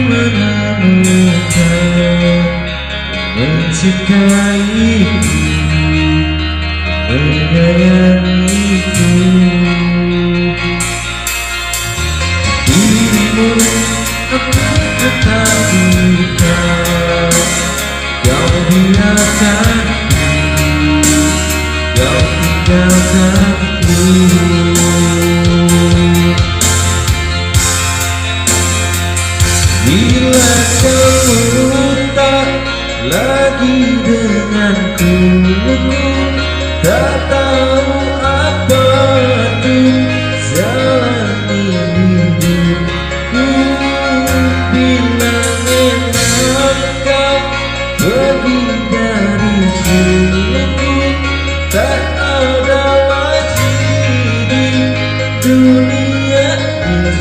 menemukan mencintaiku, menyayangiku. Dirimu aku ketahuikan, kau biarkanku, kau tinggalkanku. Bila kamu tak lagi denganku, tak tahu apa tuh jalani hidupku. Bila memang kau pergi dari sini, tak ada lagi di dunia ini.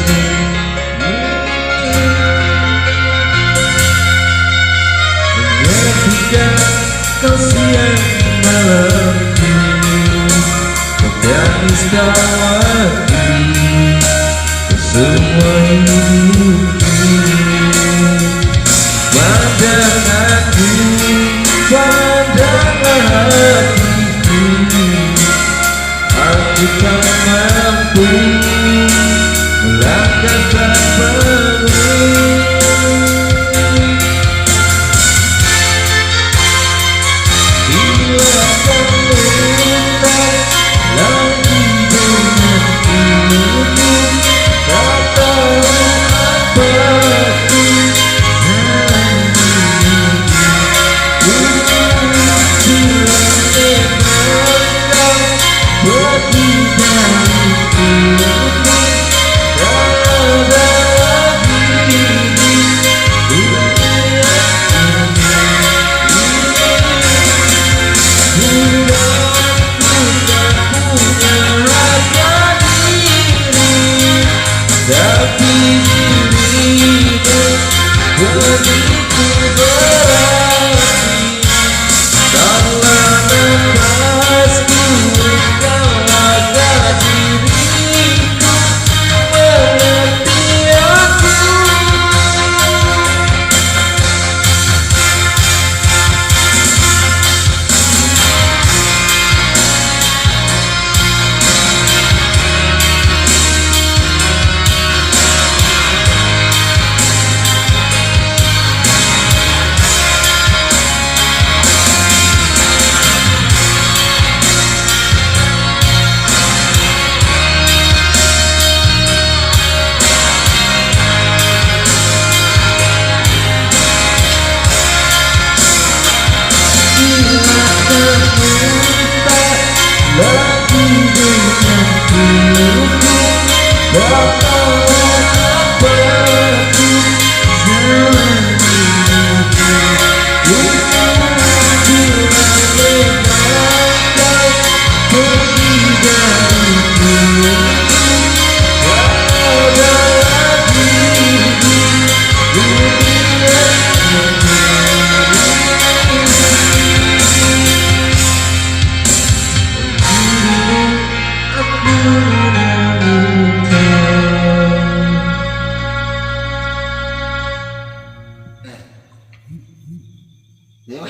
Ketika kau siang malamku, kau tenis tawaku, semua hidupku. Pandang aku, pandanglah hatiku, aku tak mampu melangkah tanpamu. Tapi dirimu begitu berarti, dalam nafasku kau ada diriku, mengerti aku. Dia